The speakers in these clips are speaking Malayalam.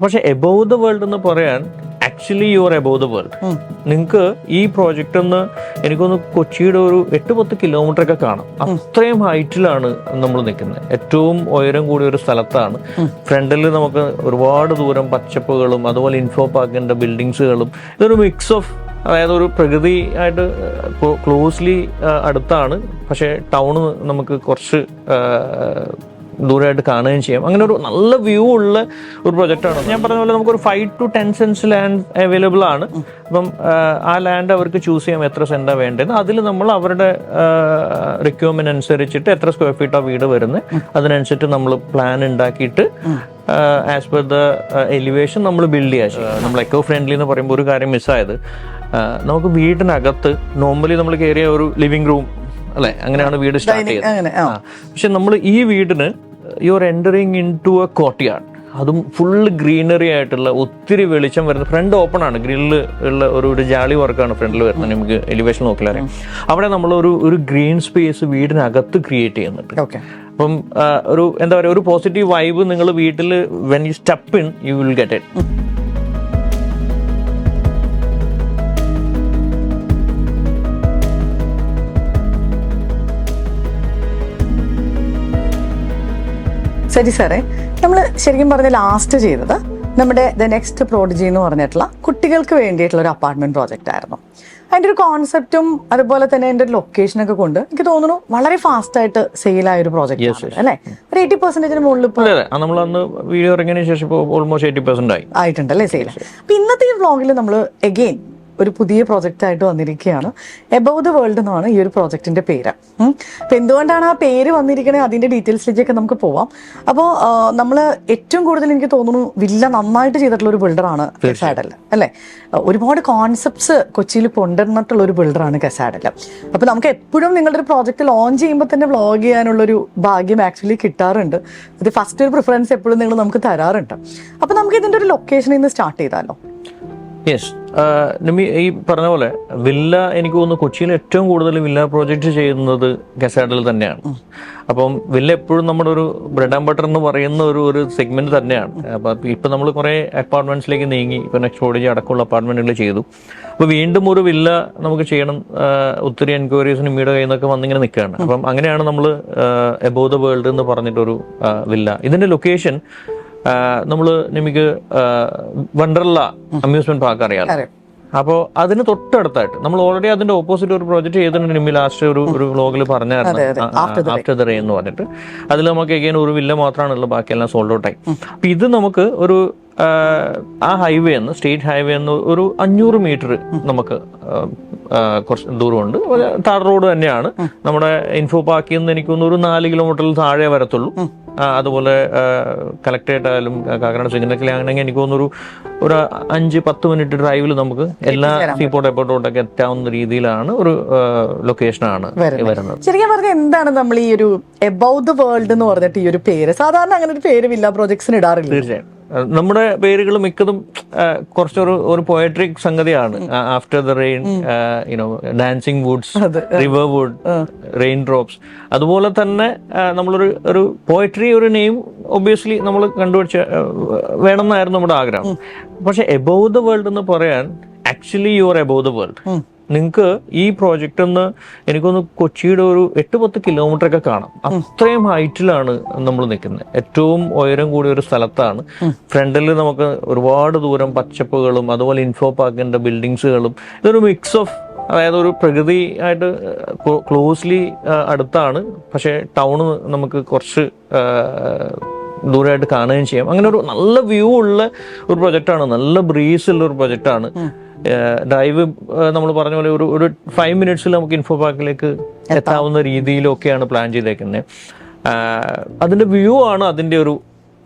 പക്ഷെ എബോവ് ദ വേൾഡ് എന്ന് പറയാൻ actually you are above the world. നിങ്ങൾക്ക് ഈ പ്രോജക്റ്റ് ഒന്ന് എനിക്കൊന്ന് കൊച്ചിയുടെ ഒരു 8-10 കിലോമീറ്റർ ഒക്കെ കാണാം. അത്രയും ഹൈറ്റിലാണ് നമ്മൾ നിൽക്കുന്നത്. ഏറ്റവും ഉയരം കൂടിയ ഒരു സ്ഥലത്താണ്. ഫ്രണ്ടിൽ നമുക്ക് ഒരുപാട് ദൂരം പച്ചപ്പുകളും അതുപോലെ ഇൻഫോ പാർക്കിന്റെ ബിൽഡിങ്സുകളും, ഇതൊരു മിക്സ് ഓഫ്, അതായത് ഒരു പ്രകൃതി ആയിട്ട് ക്ലോസ്ലി അടുത്താണ്, പക്ഷേ ടൗണ് നമുക്ക് കുറച്ച് ദൂരമായിട്ട് കാണുകയും ചെയ്യാം. അങ്ങനെ ഒരു നല്ല വ്യൂ ഉള്ള ഒരു പ്രൊജക്റ്റാണ്. ഞാൻ പറഞ്ഞ പോലെ നമുക്കൊരു 5 to 10 സെൻസ് ലാൻഡ് അവൈലബിൾ ആണ്. അപ്പം ആ ലാൻഡ് അവർക്ക് ചൂസ് ചെയ്യാം എത്ര സെന്റാണ് വേണ്ടത്. അതിൽ നമ്മൾ അവരുടെ റിക്വയർമെന്റ് അനുസരിച്ചിട്ട് എത്ര സ്ക്വയർ ഫീറ്റാണ് വീട് വരുന്നത്, അതിനനുസരിച്ച് നമ്മൾ പ്ലാൻ ഉണ്ടാക്കിയിട്ട് ആസ് പെർ ദ എലിവേഷൻ നമ്മൾ ബിൽഡ് ചെയ്യുക. നമ്മൾ എക്കോ ഫ്രണ്ട്ലി എന്ന് പറയുമ്പോൾ ഒരു കാര്യം മിസ്സായത്, നമുക്ക് വീടിനകത്ത് നോർമലി നമ്മൾ കയറിയ ഒരു ലിവിംഗ് റൂം അല്ലെ, അങ്ങനെയാണ് വീട് സ്റ്റാർട്ട് ചെയ്തത്. പക്ഷെ നമ്മൾ ഈ വീടിന് you are entering into a courtyard. അതും ഫുള്ള് ഗ്രീനറി ആയിട്ടുള്ള, ഒത്തിരി വെളിച്ചം വരുന്നത്. ഫ്രണ്ട് ഓപ്പൺ ആണ്, ഗ്രില്ല് ഉള്ള ഒരു ജാളി വർക്കാണ് ഫ്രണ്ടിൽ വരുന്നത്. നമുക്ക് എലിവേഷൻ നോക്കിയാൽ അവിടെ നമ്മൾ ഒരു ഗ്രീൻ സ്പേസ് വീടിനകത്ത് ക്രിയേറ്റ് ചെയ്യുന്നുണ്ട്. അപ്പം ഒരു എന്താ പറയുക, ഒരു പോസിറ്റീവ് വൈബ് നിങ്ങൾ വീട്ടിൽ when you step in you will get it. ശരി സാറേ, നമ്മൾ ശരിക്കും പറഞ്ഞ ലാസ്റ്റ് ചെയ്തത് നമ്മുടെ ദ നെക്സ്റ്റ് പ്രോഡിജി എന്ന് പറഞ്ഞിട്ടുള്ള കുട്ടികൾക്ക് വേണ്ടിയിട്ടുള്ള ഒരു അപ്പാർട്ട്മെന്റ് പ്രോജക്റ്റ് ആയിരുന്നു. അതിൻ്റെ ഒരു കോൺസെപ്റ്റും അതുപോലെ തന്നെ അതിൻ്റെ ഒരു ലൊക്കേഷനൊക്കെ കൊണ്ട് എനിക്ക് തോന്നുന്നു വളരെ ഫാസ്റ്റ് ആയിട്ട് സെയിലായ ഒരു പ്രോജക്റ്റ് അല്ലേ? ഒരു 80% മുകളിൽ നമ്മൾ അന്ന് വീഡിയോ ഇറങ്ങിയതിനു ശേഷം ഓൾമോസ്റ്റ് 80% ആയിട്ടുണ്ടല്ലേ സെയിൽ. അപ്പൊ ഇന്നത്തെ ഈ വ്ളോഗിൽ നമ്മൾ എഗെയിൻ ഒരു പുതിയ പ്രോജക്റ്റ് ആയിട്ട് വന്നിരിക്കുകയാണ്. എബോവ് ദ വേൾഡ് എന്നാണ് ഈ ഒരു പ്രോജക്റ്റിന്റെ പേര്. അപ്പൊ എന്തുകൊണ്ടാണ് ആ പേര് വന്നിരിക്കുന്നത്, അതിന്റെ ഡീറ്റെയിൽസിലേക്കൊക്കെ നമുക്ക് പോവാം. അപ്പോൾ നമ്മൾ ഏറ്റവും കൂടുതൽ എനിക്ക് തോന്നുന്നു വില്ല നന്നായിട്ട് ചെയ്തിട്ടുള്ള ഒരു ബിൽഡറാണ് കസാഡൽ അല്ലെ? ഒരുപാട് കോൺസെപ്റ്റ്സ് കൊച്ചിയിൽ കൊണ്ടുവന്നിട്ടുള്ള ഒരു ബിൽഡറാണ് കസാഡൽ. അപ്പൊ നമുക്ക് എപ്പോഴും നിങ്ങളുടെ ഒരു പ്രോജക്റ്റ് ലോഞ്ച് ചെയ്യുമ്പോൾ തന്നെ വ്ളോഗ് ചെയ്യാനുള്ളൊരു ഭാഗ്യം ആക്ച്വലി കിട്ടാറുണ്ട്. അത് ഫസ്റ്റ് ഒരു പ്രിഫറൻസ് എപ്പോഴും നിങ്ങൾ നമുക്ക് തരാറുണ്ട്. അപ്പൊ നമുക്ക് ഇതിന്റെ ഒരു ലൊക്കേഷനിൽ നിന്ന് സ്റ്റാർട്ട് ചെയ്താലോ? യെസ്, ഈ പറഞ്ഞ പോലെ വില്ല, എനിക്ക് തോന്നുന്നു കൊച്ചിയിൽ ഏറ്റവും കൂടുതൽ വില്ല പ്രോജക്റ്റ് ചെയ്യുന്നത് കസാഡൽ തന്നെയാണ്. അപ്പം വില്ല എപ്പോഴും നമ്മുടെ ഒരു ബ്രെഡ് ആൻഡ് ബട്ടർ എന്ന് പറയുന്ന ഒരു സെഗ്മെന്റ് തന്നെയാണ്. അപ്പം ഇപ്പം നമ്മൾ കുറേ അപ്പാർട്ട്മെന്റ്സിലേക്ക് നീങ്ങി, ഇപ്പം നെക്സ്റ്റ് പ്രോഡിജി അടക്കമുള്ള അപ്പാർട്ട്മെന്റുകൾ ചെയ്തു. അപ്പോൾ വീണ്ടും ഒരു വില്ല നമുക്ക് ചെയ്യണം. ഒത്തിരി എൻക്വയറീസിന് മീഡിയ കയ്യിൽ നിന്നൊക്കെ വന്നിങ്ങനെ നിൽക്കുകയാണ്. അപ്പം അങ്ങനെയാണ് നമ്മൾ എബോവ് ദ വേൾഡ് എന്ന് പറഞ്ഞിട്ടൊരു വില്ല. ഇതിന്റെ ലൊക്കേഷൻ നമ്മൾ നമുക്ക് വണ്ടർല അമ്യൂസ്മെന്റ് പാർക്ക് അറിയാം. അപ്പോൾ അതിന് തൊട്ടടുത്തായിട്ട് നമ്മൾ ഓൾറെഡി അതിന്റെ ഓപ്പോസിറ്റ് ഒരു പ്രോജക്റ്റ് ചെയ്തിട്ടുണ്ട്. നിമ്മി ലാസ്റ്റ് ഒരു വ്ലോഗിൽ പറഞ്ഞായിരുന്നു, ആഫ്റ്റർ ദ റെയിൻ എന്ന് പറഞ്ഞിട്ട്. അതിൽ നമുക്ക് എഗെയിൻ ഒരു വില്ല മാത്രമാണുള്ളത്, ബാക്കിയെല്ലാം സോൾഡ് ഔട്ടായി. അപ്പൊ ഇത് നമുക്ക് ഒരു ആ ഹൈവേ എന്ന്, സ്റ്റേറ്റ് ഹൈവേ എന്ന് ഒരു 500 മീറ്റർ നമുക്ക് കുറച്ച് ദൂരമുണ്ട്. താർ റോഡ് തന്നെയാണ്. നമ്മുടെ ഇൻഫോ പാർക്കിൽ നിന്ന് എനിക്കൊന്ന് ഒരു 4 കിലോമീറ്ററിൽ താഴെ വരത്തുള്ളൂ. അതുപോലെ കളക്ടറേറ്റ് ആയാലും കാക്കനാട് സിഗ്നൽ ആണെങ്കിൽ എനിക്ക് തോന്നുന്നു ഒരു 5-10 മിനിറ്റ് ഡ്രൈവിൽ നമുക്ക് എല്ലാ സീപോർട്ട് എയർപോർട്ടോട്ടൊക്കെ എത്താവുന്ന രീതിയിലാണ് ഒരു ലൊക്കേഷനാണ് വരുന്നത്. ശരിക്കും പറഞ്ഞാൽ എന്താണ് നമ്മൾ ഈ ഒരു എബോവ് ദ വേൾഡ് എന്ന് പറഞ്ഞിട്ട് ഈ ഒരു പേര്, സാധാരണ അങ്ങനെ ഒരു പേര് വില്ല പ്രോജക്ട്സിന് ഇടാറില്ല. തീർച്ചയായും നമ്മുടെ പേരുകൾ മിക്കതും കുറച്ചൊരു പോയട്രിക് സംഗതിയാണ്. After the rain, dancing woods, river wood, rain drops. അതുപോലെ തന്നെ നമ്മളൊരു പോയട്രി, ഒരു നെയിം ഒബ്വിയസ്ലി നമ്മൾ കണ്ടുപിടിച്ച വേണമെന്നായിരുന്നു നമ്മുടെ ആഗ്രഹം. പക്ഷെ എബോവ് ദ വേൾഡ് എന്ന് പറയാൻ actually you are above the world. നിങ്ങൾക്ക് ഈ പ്രോജക്റ്റ് ഒന്ന് എനിക്കൊന്ന് കൊച്ചിയുടെ ഒരു 8-10 കിലോമീറ്റർ ഒക്കെ കാണാം. അത്രയും ഹൈറ്റിലാണ് നമ്മൾ നിൽക്കുന്നത്. ഏറ്റവും ഉയരം കൂടിയ ഒരു സ്ഥലത്താണ്. ഫ്രണ്ടിൽ നമുക്ക് ഒരുപാട് ദൂരം പച്ചപ്പുകളും അതുപോലെ ഇൻഫോ പാർക്കിന്റെ ബിൽഡിങ്സുകളും, ഇതൊരു മിക്സ് ഓഫ്, അതായത് ഒരു പ്രകൃതി ആയിട്ട് ക്ലോസ്ലി അടുത്താണ്, പക്ഷേ ടൗണ് നമുക്ക് കുറച്ച് ദൂരമായിട്ട് കാണുകയും ചെയ്യാം. അങ്ങനെ ഒരു നല്ല വ്യൂ ഉള്ള ഒരു പ്രൊജക്റ്റാണ്, നല്ല ബ്രീസ് ഉള്ള ഒരു പ്രൊജക്റ്റാണ്. ഡ്രൈവ് നമ്മൾ പറഞ്ഞ പോലെ ഒരു 5 മിനിറ്റ്സിൽ നമുക്ക് ഇൻഫോ പാർക്കിലേക്ക് എത്താവുന്ന രീതിയിലൊക്കെയാണ് പ്ലാൻ ചെയ്തേക്കുന്നത്. അതിന്റെ വ്യൂ ആണ് അതിന്റെ ഒരു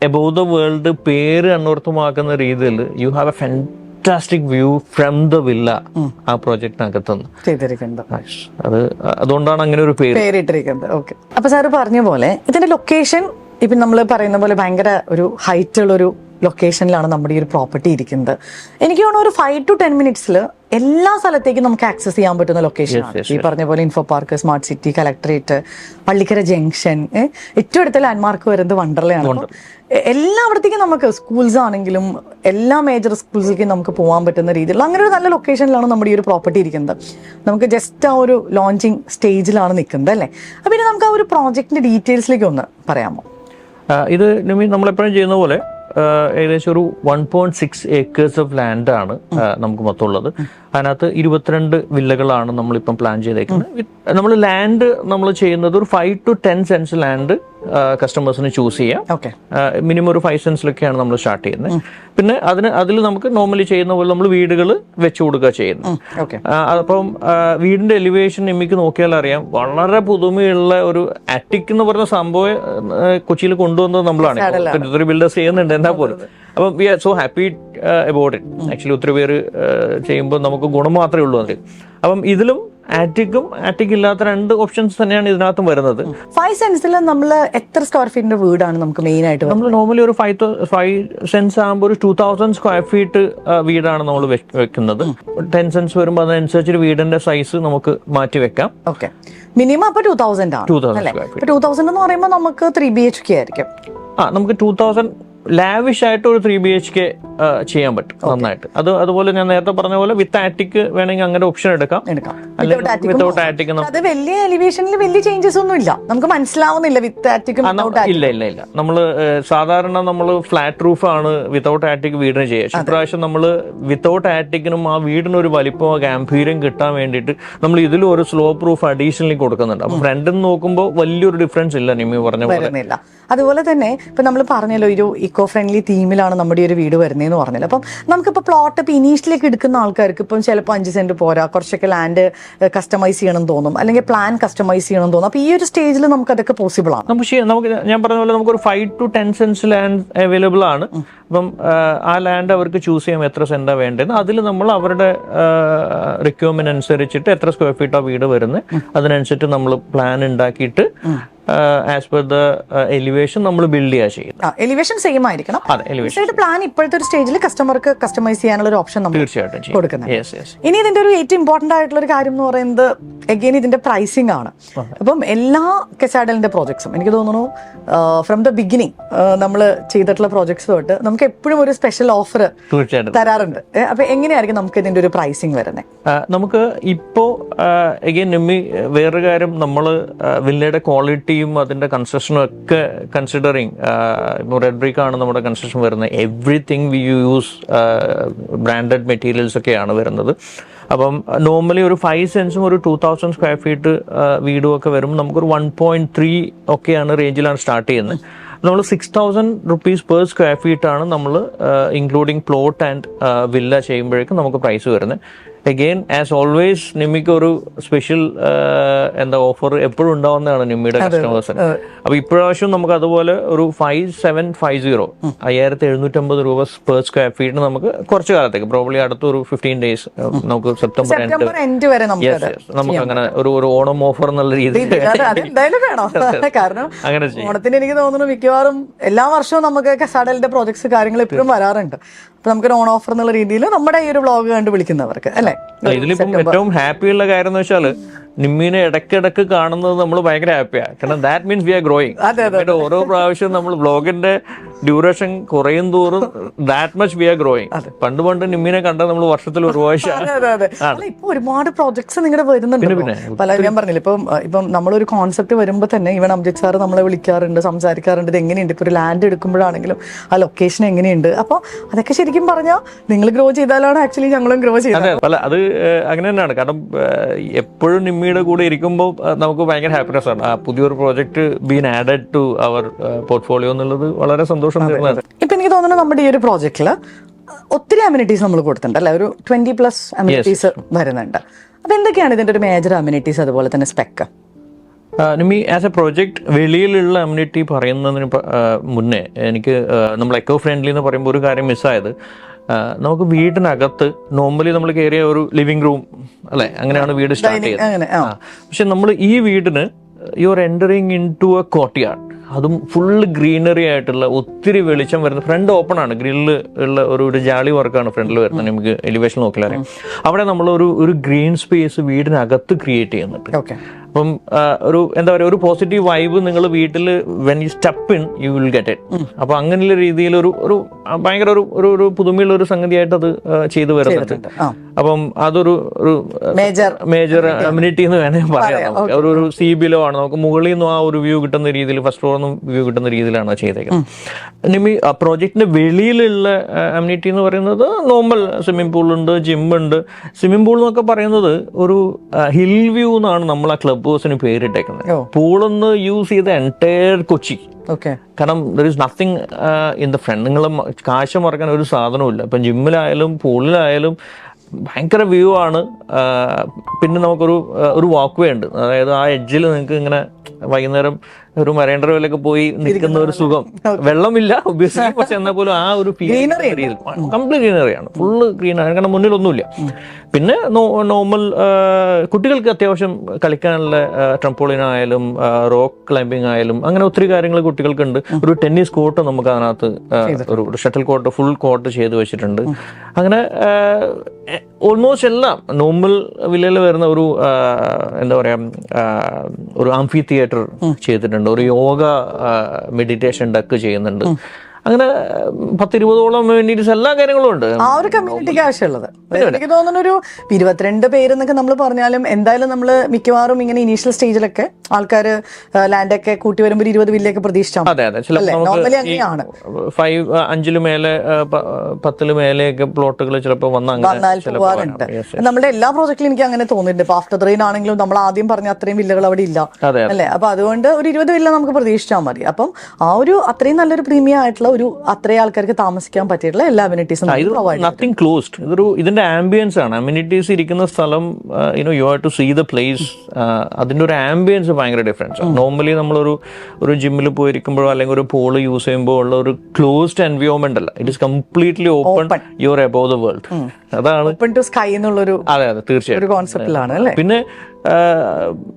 എബോവ് ദ വേൾഡ് പേര് അന്വർത്ഥമാക്കുന്ന രീതിയിൽ. You have A fantastic view from the villa ആ പ്രോജക്റ്റിനകത്തുനിന്ന്. അതുകൊണ്ടാണ് അങ്ങനെ ഒരു പേരിട്ടിരിക്കുന്നത്. ഓക്കെ, അപ്പൊ സാറ് പറഞ്ഞ പോലെ ഇതിന്റെ ലൊക്കേഷൻ ഇപ്പം നമ്മൾ പറയുന്ന പോലെ ഭയങ്കര ഒരു ഹൈറ്റുള്ളൊരു ലൊക്കേഷനിലാണ് നമ്മുടെ ഈ ഒരു പ്രോപ്പർട്ടി ഇരിക്കുന്നത്. എനിക്ക് തോന്നുന്നു ഒരു 5 to 10 minutes എല്ലാ സ്ഥലത്തേക്കും നമുക്ക് ആക്സസ് ചെയ്യാൻ പറ്റുന്ന ലൊക്കേഷനാണ്. ഈ പറഞ്ഞ പോലെ info park, smart city, collectorate, Pallikkara junction, ഏറ്റവും അടുത്ത ലാൻഡ്മാർക്ക് വരുന്നത് വണ്ടർലയാണ്. എല്ലായിടത്തേക്കും നമുക്ക് സ്കൂൾസ് ആണെങ്കിലും എല്ലാ മേജർ സ്കൂൾസിലേക്കും നമുക്ക് പോകാൻ പറ്റുന്ന രീതിയിലുള്ള അങ്ങനെ ഒരു നല്ല ലൊക്കേഷനിലാണ് നമ്മുടെ ഈ ഒരു പ്രോപ്പർട്ടി ഇരിക്കുന്നത്. നമുക്ക് ജസ്റ്റ് ആ ഒരു ലോഞ്ചിങ് സ്റ്റേജിലാണ് നിൽക്കുന്നത് അല്ലേ. അപ്പം ഇനി നമുക്ക് ആ ഒരു പ്രോജക്റ്റിന്റെ ഡീറ്റെയിൽസിലേക്ക് ഒന്ന് പറയാമോ? ഇത് നമ്മളെപ്പോഴും ചെയ്യുന്ന പോലെ ഏകദേശം ഒരു 1.6 acres ഓഫ് ലാൻഡാണ് നമുക്ക് മൊത്തം ഉള്ളത്. അതിനകത്ത് 22 വില്ലകളാണ് നമ്മളിപ്പം പ്ലാൻ ചെയ്തേക്കുന്നത്. നമ്മൾ ലാൻഡ് നമ്മൾ ചെയ്യുന്നത് ഒരു 5 to 10 cents ലാൻഡ് കസ്റ്റമേഴ്സിന് ചൂസ് ചെയ്യാം. മിനിമം ഒരു 5 cents നമ്മൾ സ്റ്റാർട്ട് ചെയ്യുന്നത്. പിന്നെ അതിൽ നമുക്ക് നോർമലി ചെയ്യുന്ന പോലെ നമ്മൾ വീടുകൾ വെച്ചു കൊടുക്കുക ചെയ്യുന്നത്. അപ്പം വീടിന്റെ എലിവേഷൻ എനിക്ക് നോക്കിയാൽ അറിയാം, വളരെ പുതുമയുള്ള ഒരു അറ്റിക് എന്ന് പറഞ്ഞ സംഭവം കൊച്ചിയിൽ കൊണ്ടുവന്നത് നമ്മളാണ്. ഒത്തിരി ബിൽഡേഴ്സ് ചെയ്യുന്നുണ്ട് എന്നാൽ പോലും. അപ്പം we are so happy about it. Actually ഒത്തിരി പേര് ചെയ്യുമ്പോൾ നമുക്ക് ഗുണം മാത്രമേ ഉള്ളൂ അതിൽ. അപ്പം ഇതിലും ആറ്റിക് ഇല്ലാത്ത 2 ഓപ്ഷൻസ് തന്നെയാണ് ഇതിനകത്തും വരുന്നത്. 5 cents നമ്മൾ എത്ര സ്ക്വയർ ഫീറ്റിന്റെ വീടാണ് നമുക്ക് മെയിൻ ആയിട്ട്? നമ്മൾ നോർമലി ഒരു 5 cents ആകുമ്പോൾ ഒരു 2000 square feet വീടാണ് നമ്മൾ വെക്കുന്നത്. 10 cents വരുമ്പോൾ അതിനനുസരിച്ച് വീടിന്റെ സൈസ് നമുക്ക് മാറ്റി വെക്കാം. ഓക്കെ, മിനിമം അപ്പൊ 2000 ആണ്. 2000 എന്ന് പറയുമ്പോൾ നമുക്ക് 3 BHK ആയിരിക്കും. നമുക്ക് 2000 ലാവിഷ് ആയിട്ട് ഒരു 3 BHK ചെയ്യാൻ പറ്റും നന്നായിട്ട്. അതുപോലെ ഞാൻ നേരത്തെ പറഞ്ഞ പോലെ വിത്ത് ആറ്റിക് വേണമെങ്കിൽ അങ്ങനെ ഓപ്ഷൻ എടുക്കാം. വിത്തൗട്ട് ആറ്റിക് അത് വലിയ എലിവേഷനിൽ വലിയ ചേഞ്ചസ് ഒന്നും ഇല്ല, നമുക്ക് മനസ്സിലാവുന്നില്ല വിത്ത് ആറ്റിക്. ഇല്ല നമ്മള് സാധാരണ നമ്മള് ഫ്ലാറ്റ് റൂഫ് ആണ് വിത്തൗട്ട് ആറ്റിക് വീടിന് ചെയ്യുക. ഇപ്രാവശ്യം നമ്മള് വിത്തൗട്ട് ആറ്റിക്കിനും ആ വീടിനൊരു വലിപ്പമോ ഗാംഭീര്യം കിട്ടാൻ വേണ്ടിയിട്ട് നമ്മൾ ഇതിലും ഒരു സ്ലോപ്പ് റൂഫ് അഡീഷണലി കൊടുക്കുന്നുണ്ട്. അപ്പൊ ഫ്രണ്ടിൽ നോക്കുമ്പോൾ വലിയൊരു ഡിഫറൻസ് ഇല്ല നിമ്മി പറഞ്ഞ പോലെ. അതുപോലെ തന്നെ ഇപ്പൊ നമ്മൾ പറഞ്ഞല്ലോ ഒരു ഇക്കോ ഫ്രണ്ട്ലി തീമിലാണ് നമ്മുടെ ഒരു വീട് വരുന്നതെന്ന് പറഞ്ഞല്ലോ. അപ്പം നമുക്കിപ്പോൾ പ്ലോട്ട് ഇപ്പം ഇനീഷ്യലേക്ക് എടുക്കുന്ന ആൾക്കാർക്ക് ഇപ്പം ചിലപ്പോൾ 5 സെന്റ് പോരാ, കുറച്ചൊക്കെ ലാൻഡ് കസ്റ്റമൈസ് ചെയ്യണം തോന്നും, അല്ലെങ്കിൽ പ്ലാൻ കസ്റ്റമൈസ് ചെയ്യണം തോന്നും. അപ്പൊ ഈ ഒരു സ്റ്റേജിൽ നമുക്ക് അതൊക്കെ പോസിബിൾ ആണ്. നമുക്ക് ഞാൻ പറഞ്ഞ പോലെ നമുക്കൊരു 5 to 10 cents ലാൻഡ് അവൈലബിൾ ആണ്. അപ്പം ആ ലാൻഡ് അവർക്ക് ചൂസ് ചെയ്യാം എത്ര സെന്റാണ് വേണ്ടതെന്ന്. അതിൽ നമ്മൾ അവരുടെ റിക്വയർമെന്റ് അനുസരിച്ചിട്ട് എത്ര സ്ക്വയർ ഫീറ്റ് ആ വീട് വരുന്നത് അതിനനുസരിച്ച് നമ്മൾ പ്ലാൻ ഉണ്ടാക്കിയിട്ട് ആസ് പെർ ദ എലിവേഷൻ നമ്മൾ ബിൽഡ് ചെയ്യുക ചെയ്യുന്നത്. എലിവേഷൻ സെയിം ആയിരിക്കണം. പ്ലാൻ ഇപ്പോഴത്തെ ഒരു സ്റ്റേജിൽ കസ്റ്റമർക്ക് കസ്റ്റമൈസ് ചെയ്യാനുള്ള ഒരു ഓപ്ഷൻ നമ്മൾ തീർച്ചയായിട്ടും കൊടുക്കുന്നത്. ഇനി ഇതിന്റെ ഒരു ഏറ്റവും ഇമ്പോർട്ടന്റ് ആയിട്ടുള്ള ഒരു കാര്യം എന്ന് പറയുന്നത് അഗൈൻ ഇതിന്റെ പ്രൈസിംഗ് ആണ്. അപ്പം എല്ലാ കെസാഡലിന്റെ പ്രോജക്ട്സും എനിക്ക് തോന്നുന്നു ഫ്രം ദ ബിഗിനിങ് നമ്മൾ ചെയ്തിട്ടുള്ള പ്രോജക്ട്സ് തൊട്ട് നമുക്ക് എപ്പോഴും ഒരു സ്പെഷ്യൽ ഓഫർ തരാറുണ്ട്. അപ്പൊ എങ്ങനെയായിരിക്കും നമുക്ക് ഇതിന്റെ ഒരു പ്രൈസിംഗ് വരുന്നത്? നമുക്ക് ഇപ്പോ അഗൈൻ നിമ്മി വേറൊരു കാര്യം, നമ്മൾ വില്ലയുടെ ക്വാളിറ്റിയും അതിന്റെ കൺസ്ട്രക്ഷനും ഒക്കെ കൺസിഡറിങ്, റെഡ് ബ്രിക്ക് ആണ് നമ്മുടെ കൺസ്ട്രക്ഷൻ വരുന്നത്. Everything we use branded materials ഒക്കെയാണ് വരുന്നത്. അപ്പം നോർമലി ഒരു 5 cents ഒരു 2000 square feet വീടും ഒക്കെ വരുമ്പോൾ നമുക്കൊരു 1.3 ഒക്കെയാണ് റേഞ്ചിലാണ് സ്റ്റാർട്ട് ചെയ്യുന്നത്. നമ്മൾ 6000 rupees per square feet ആണ് നമ്മൾ ഇൻക്ലൂഡിങ് പ്ലോട്ട് ആൻഡ് വില്ല ചെയ്യുമ്പോഴേക്കും നമുക്ക് പ്രൈസ് വരുന്നത്. അഗെയിൻ ആസ് ഓൾവേസ് നിമ്മിക്ക് ഒരു സ്പെഷ്യൽ ഓഫർ എപ്പോഴും ഉണ്ടാവുന്നതാണ് നിമ്മിയുടെ കസ്റ്റമേഴ്സിന്. അപ്പൊ ഇപ്രാവശ്യം നമുക്ക് അതുപോലെ ഒരു 5750 5750 രൂപ പെർ സ്ക്വയർ ഫീറ്റിന് നമുക്ക് കുറച്ച് കാലത്തേക്ക് പ്രോബ്ലി അടുത്ത ഒരു 15 days നമുക്ക് സെപ്റ്റംബർ എൻഡ് വരെ നമുക്ക് അങ്ങനെ ഒരു ഓണം ഓഫർ എന്നുള്ള രീതിയിൽ കാരണം ഓണത്തിന് എനിക്ക് തോന്നുന്നു മിക്കവാറും എല്ലാ വർഷവും നമുക്ക് കസാഡലിന്റെ പ്രോജക്ട്സ് കാര്യങ്ങൾ എപ്പോഴും വരാറുണ്ട്. അപ്പൊ നമുക്ക് ഓൺ ഓഫർ എന്നുള്ള രീതിയിൽ നമ്മുടെ ഈ ഒരു വ്ളോഗ് കണ്ട് വിളിക്കുന്നവർക്ക് അല്ലെ. ഇതിലിപ്പം ഏറ്റവും ഹാപ്പിയുള്ള കാര്യം എന്ന് വെച്ചാൽ നിമ്മീനെ ഇടയ്ക്കിടക്ക് കാണുന്നത് നമ്മൾ ഭയങ്കര ഹാപ്പിയാണ്. കാരണം that means we are growing. ഓരോ പ്രാവശ്യം നമ്മൾ വ്ളോഗിന്റെ ഡ്യൂറേഷൻ കുറയും തോറും that much V are growing. പണ്ട് നിമ്മീനെ കണ്ടാൽ നമ്മൾ വർഷത്തിൽ ഒരു പ്രാവശ്യം. ഇപ്പൊ ഒരുപാട് പ്രോജക്ട്സ് നിങ്ങളുടെ വരുന്നുണ്ട്. പല ഞാൻ പറഞ്ഞില്ല ഇപ്പം നമ്മളൊരു കോൺസെപ്റ്റ് വരുമ്പോൾ തന്നെ ഇവൻ അംജിത് സാർ നമ്മളെ വിളിക്കാറുണ്ട്, സംസാരിക്കാറുണ്ട്. ഇത് എങ്ങനെയുണ്ട്, ഇപ്പൊ ഒരു ലാൻഡ് എടുക്കുമ്പോഴാണെങ്കിലും ആ ലൊക്കേഷൻ എങ്ങനെയുണ്ട്. അപ്പോൾ അതൊക്കെ ശരിക്കും പറഞ്ഞാൽ നിങ്ങൾ ഗ്രോ ചെയ്താലാണ് ആക്ച്വലി ഞങ്ങളും ഗ്രോ ചെയ്തത്. അത് അങ്ങനെ തന്നെയാണ്. കാരണം എപ്പോഴും നിമ്മിയുടെ കൂടെ ഇരിക്കുമ്പോൾ നമുക്ക് ഭയങ്കര ഹാപ്പിനെസ് ആണ്. പുതിയൊരു project been added to our portfolio എന്നുള്ളത് വളരെ സന്തോഷം തരുന്നതാണ്. ഇപ്പൊ എനിക്ക് തോന്നുന്നു നമ്മുടെ ഈ ഒരു പ്രോജക്റ്റില് ഒത്തിരി അമ്യൂണിറ്റീസ് നമ്മൾ കൊടുത്തിട്ടുണ്ട് അല്ലെ, ഒരു 20+ അമ്യൂണിറ്റീസ് വരുന്നുണ്ട്. അപ്പൊ എന്തൊക്കെയാണ് ഇതിന്റെ ഒരു മേജർ അമ്യൂണിറ്റീസ്, അതുപോലെ തന്നെ spec? Nimmi as a project വെളിയിലുള്ള അമ്യൂണിറ്റി പറയുന്നതിന് മുന്നേ എനിക്ക് നമ്മൾ എക്കോ ഫ്രണ്ട്ലി എന്ന് പറയുമ്പോൾ ഒരു കാര്യം മിസ്സായത്, നമുക്ക് വീടിനകത്ത് നോർമലി നമ്മൾ കയറിയ ഒരു ലിവിംഗ് റൂം അല്ലെ, അങ്ങനെയാണ് വീട് സ്റ്റാർട്ട് ചെയ്യുന്നത്. പക്ഷെ നമ്മൾ ഈ വീടിന് you are entering into a courtyard. അതും ഫുള്ള് ഗ്രീനറി ആയിട്ടുള്ള ഒത്തിരി വെളിച്ചം വരുന്ന ഫ്രണ്ട് ഓപ്പൺ ആണ്, ഗ്രില്ല് ഉള്ള ഒരു ജാളി വർക്കാണ് ഫ്രണ്ടിൽ വരുന്നത്. നമുക്ക് എലിവേഷൻ നോക്കിയാൽ അറിയാം. അവിടെ നമ്മൾ ഒരു ഗ്രീൻ സ്പേസ് വീടിനകത്ത് ക്രിയേറ്റ് ചെയ്യുന്നുണ്ട്. അപ്പം ഒരു എന്താ പറയുക, ഒരു പോസിറ്റീവ് വൈബ് നിങ്ങൾ വീട്ടിൽ when you step in you will get it. അപ്പൊ അങ്ങനെയുള്ള രീതിയിൽ ഒരു ഭയങ്കര ഒരു പുതുമയുള്ള ഒരു സംഗതിയായിട്ട് അത് ചെയ്തു വരുന്നുണ്ട്. അപ്പം അതൊരു മേജർ അമ്യൂണിറ്റി എന്ന് വേണമെങ്കിൽ പറയാം. ഒരു സി ബിലോ ആണ്, നമുക്ക് മുകളിൽ നിന്നും ആ ഒരു വ്യൂ കിട്ടുന്ന രീതിയിൽ, ഫസ്റ്റ് ഫ്ലോറിൽ നിന്നും വ്യൂ കിട്ടുന്ന രീതിയിലാണ് ചെയ്തേക്കുന്നത്. ഇനി ആ പ്രോജക്റ്റിന്റെ വെളിയിലുള്ള അമ്യൂണിറ്റി എന്ന് പറയുന്നത് നോർമൽ സ്വിമ്മിംഗ് പൂൾ ഉണ്ട്, ജിം ഉണ്ട്. സ്വിമ്മിംഗ് പൂൾ എന്നൊക്കെ പറയുന്നത് ഒരു ഹിൽ വ്യൂ എന്നാണ് നമ്മൾ ആ ക്ലബ് ഹൗസിന് പേരിട്ടേക്കുന്നത്. പൂളൊന്ന് യൂസ് ചെയ്ത എൻറ്റയർ കൊച്ചി. കാരണം there is nothing in the front. നിങ്ങൾ കാശ് മറക്കാൻ ഒരു സാധനവും ഇല്ല. ഇപ്പം ജിമ്മിലായാലും പൂളിലായാലും ഭയങ്കര വ്യൂ ആണ്. പിന്നെ നമുക്കൊരു വാക്ക് വേ ഉണ്ട്. അതായത് ആ എഡ്ജിൽ നിങ്ങൾക്ക് ഇങ്ങനെ വൈകുന്നേരം ഒരു മറൈൻ ഡ്രൈവിലൊക്കെ പോയി നിൽക്കുന്ന ഒരു സുഖം. വെള്ളമില്ല ഒബ്വിയസ്ലി, പക്ഷെ എന്നാൽ പോലും ആ ഒരു കംപ്ലീറ്റ് ഗ്രീനറിയാണ്, ഫുള്ള് ഗ്രീനാണ്. കാരണം മുന്നിലൊന്നുമില്ല. പിന്നെ നോർമൽ കുട്ടികൾക്ക് അത്യാവശ്യം കളിക്കാനുള്ള ട്രംപോളിൻ ആയാലും റോക്ക് ക്ലൈംബിംഗ് ആയാലും അങ്ങനെ ഒത്തിരി കാര്യങ്ങൾ കുട്ടികൾക്കുണ്ട്. ഒരു ടെന്നീസ് കോർട്ട് നമുക്ക് അതിനകത്ത് ഒരു ഷട്ടിൽ കോർട്ട്, ഫുൾ കോർട്ട് ചെയ്ത് വെച്ചിട്ടുണ്ട്. അങ്ങനെ ഓൾമോസ്റ്റ് എല്ലാം നോർമൽ വില്ലയിൽ വരുന്ന ഒരു എന്താ പറയാ, ഒരു ആംഫി തിയേറ്റർ ചെയ്തിട്ടുണ്ട്, ഒരു യോഗ മെഡിറ്റേഷൻ ഡക്ക് ചെയ്യുന്നുണ്ട്. അങ്ങനെ 10-20ഓളം കമ്മ്യൂണിറ്റീസ്, എല്ലാ കാര്യങ്ങളും ഉണ്ട്. ആ ഒരു കമ്മ്യൂണിറ്റിക്ക് ആവശ്യമുള്ളത് എനിക്ക് തോന്നുന്നു. ഒരു 22 പേരെന്നൊക്കെ നമ്മൾ പറഞ്ഞാലും എന്തായാലും നമ്മൾ മിക്കവാറും ഇങ്ങനെ ഇനീഷ്യൽ സ്റ്റേജിലൊക്കെ ആൾക്കാർ ലാൻഡൊക്കെ കൂട്ടി വരുമ്പോൾ 20 വില്ലയൊക്കെ പ്രതീക്ഷിച്ചാൽ നോർമലി അങ്ങനെയാണ്. 5 മേലെ 10 മേലെയൊക്കെ പ്ലോട്ടുകൾ ചിലപ്പോൾ വന്നാൽ പോകാറുണ്ട്. നമ്മുടെ എല്ലാ പ്രോജക്റ്റിലും എനിക്ക് അങ്ങനെ തോന്നിയിട്ടുണ്ട്. ഇപ്പൊ ആഫ്റ്റർ റെയിൻ ആണെങ്കിലും നമ്മൾ ആദ്യം പറഞ്ഞ അത്രയും വില്ലകൾ അവിടെ ഇല്ല അല്ലേ. അപ്പൊ അതുകൊണ്ട് ഒരു 20 വില്ല നമുക്ക് പ്രതീക്ഷിച്ചാൽ മതി. അപ്പം ആ ഒരു അത്രയും നല്ലൊരു പ്രീമിയം ആയിട്ടുള്ള ഒരു അത്രയും ആൾക്കാർക്ക് താമസിക്കാൻ പറ്റിയിട്ടുള്ള എല്ലാ അമ്യൂണിറ്റീസും നത്തിങ് ക്ലോസ്ഡ്. ഇതിന്റെ ആംബിയൻസ് ആണ്. അമ്യൂണിറ്റീസ് ഇരിക്കുന്ന സ്ഥലം, you have to see the place. അതിന്റെ ഒരു ആംബിയൻസ് ഭയങ്കര ഡിഫറൻസ്. നോർമലി നമ്മളൊരു ജിമ്മിൽ പോയിരിക്കുമ്പോഴോ അല്ലെങ്കിൽ ഒരു പൂള് യൂസ് ചെയ്യുമ്പോൾ ഉള്ള ഒരു ക്ലോസ്ഡ് എൻവയോൺമെന്റ് അല്ല. It is completely open. You are above the world. അതാണ് ഓപ്പൺ ടു സ്കൈ എന്നുള്ളൊരു തീർച്ചയായും കോൺസെപ്റ്റിലാണ് അല്ലേ. പിന്നെ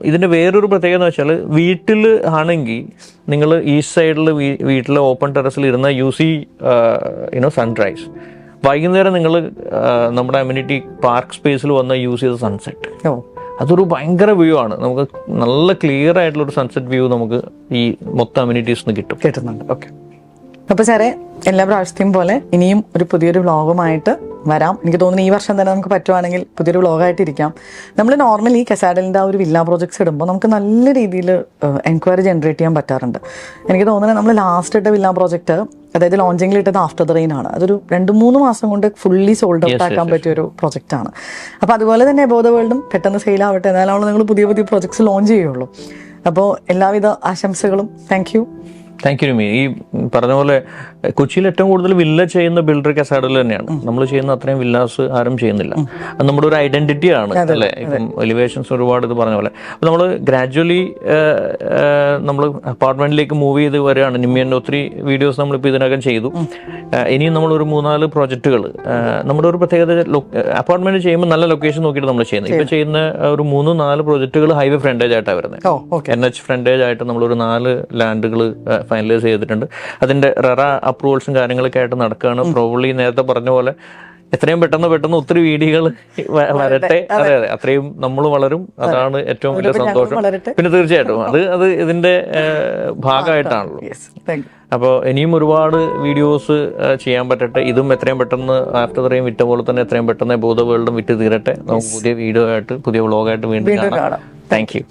ഇതിന്റെ വേറൊരു പ്രത്യേകത എന്ന് വെച്ചാൽ, വീട്ടിൽ ആണെങ്കിൽ നിങ്ങൾ ഈസ്റ്റ് സൈഡിൽ വീട്ടിലെ ഓപ്പൺ ടെറസിൽ ഇരുന്ന യു സി സൺറൈസ്. വൈകുന്നേരം നിങ്ങൾ നമ്മുടെ അമ്യൂണിറ്റി പാർക്ക് സ്പേസിൽ വന്ന് യൂസ് ചെയ്ത സൺസെറ്റ്. അതൊരു ഭയങ്കര വ്യൂ ആണ്. നമുക്ക് നല്ല ക്ലിയർ ആയിട്ടുള്ള ഒരു സൺസെറ്റ് വ്യൂ നമുക്ക് ഈ മൊത്തം അമ്യൂണിറ്റീസ് കിട്ടുന്നുണ്ട്. ഓക്കെ, അപ്പൊ സാറേ എല്ലാ പ്രാവശ്യത്തെയും പോലെ ഇനിയും ഒരു പുതിയൊരു വ്ളോഗുമായിട്ട് വരാം. എനിക്ക് തോന്നുന്നു ഈ വർഷം തന്നെ നമുക്ക് പറ്റുവാണെങ്കിൽ പുതിയൊരു വ്ളോഗായിട്ടിരിക്കാം. നമ്മൾ നോർമലി കസാഡലിൻ്റെ ആ ഒരു വില്ല പ്രോജക്ട്സ് ഇടുമ്പോൾ നമുക്ക് നല്ല രീതിയിൽ എൻക്വയറി ജനറേറ്റ് ചെയ്യാൻ പറ്റാറുണ്ട്. എനിക്ക് തോന്നുന്നത് നമ്മൾ ലാസ്റ്റ് ഇട്ട വില്ല പ്രോജക്റ്റ്, അതായത് ലോഞ്ചിങ്ങിൽ ഇട്ടത് ആഫ്റ്റർ ദ റെയിൻ ആണ്. അതൊരു 2-3 മാസം കൊണ്ട് ഫുള്ളി സോൾഡ് ഔട്ട് ആക്കാൻ പറ്റിയ ഒരു പ്രൊജക്റ്റാണ്. അപ്പോൾ അതുപോലെ തന്നെ അബോവ് ദ വേൾഡും പെട്ടെന്ന് സെയിൽ ആവട്ടെ. എന്നാലാണ് നിങ്ങൾ പുതിയ പുതിയ പ്രൊജക്ട്സ് ലോഞ്ച് ചെയ്യുള്ളൂ. അപ്പോൾ എല്ലാവിധ ആശംസകളും. Thank you Nimi. ഈ പറഞ്ഞ പോലെ കൊച്ചിയിൽ ഏറ്റവും കൂടുതൽ വില്ല ചെയ്യുന്ന ബിൽഡർ കസാഡൽ തന്നെയാണ്. നമ്മൾ ചെയ്യുന്ന അത്രയും വില്ലാസ് ആരും ചെയ്യുന്നില്ല. അത് നമ്മുടെ ഒരു ഐഡന്റിറ്റി ആണ് അല്ലേ. ഇപ്പം എലിവേഷൻസ് ഒരുപാട് ഇത് പറഞ്ഞ പോലെ നമ്മൾ ഗ്രാജുവലി നമ്മൾ അപ്പാർട്ട്മെന്റിലേക്ക് മൂവ് ചെയ്ത് വരികയാണ്. നിമ്മിയുടെ ഒത്തിരി വീഡിയോസ് നമ്മളിപ്പോൾ ഇതിനകം ചെയ്തു. ഇനിയും നമ്മളൊരു 3-4 പ്രോജക്റ്റുകൾ. നമ്മുടെ ഒരു പ്രത്യേകത, അപ്പാർട്ട്മെന്റ് ചെയ്യുമ്പോൾ നല്ല ലൊക്കേഷൻ നോക്കിയിട്ട് നമ്മൾ ചെയ്യുന്നത്. ഇപ്പൊ ചെയ്യുന്ന ഒരു 3-4 പ്രോജക്റ്റുകൾ ഹൈവേ ഫ്രണ്ടേജ് ആയിട്ടാണ് വരുന്നത്. NH ഫ്രണ്ടേജ് ആയിട്ട് നമ്മളൊരു 4 ലാൻഡുകൾ ഫൈനലൈസ് ചെയ്തിട്ടുണ്ട്. അതിന്റെ റെറ അപ്രൂവൽസും കാര്യങ്ങളൊക്കെ ആയിട്ട് നടക്കുകയാണ്. പ്രോബ്ലി നേരത്തെ പറഞ്ഞ പോലെ എത്രയും പെട്ടെന്ന് ഒത്തിരി വീഡിയോകൾ വരട്ടെ. അതെ, അത്രയും നമ്മൾ വളരും. അതാണ് ഏറ്റവും വലിയ സന്തോഷം. പിന്നെ തീർച്ചയായിട്ടും അത് ഇതിന്റെ ഭാഗമായിട്ടാണല്ലോ. അപ്പോൾ ഇനിയും ഒരുപാട് വീഡിയോസ് ചെയ്യാൻ പറ്റട്ടെ. ഇതും എത്രയും പെട്ടെന്ന് ആഫ്റ്റർ ദ റെയിൻ വിറ്റ പോലെ തന്നെ എത്രയും പെട്ടെന്ന് അബോവ് ദ വേൾഡും വിറ്റ് തീരട്ടെ. നമുക്ക് പുതിയ വീഡിയോ ആയിട്ട്, പുതിയ വ്ളോഗായിട്ട് വീണ്ടും കാണാം. Thank you.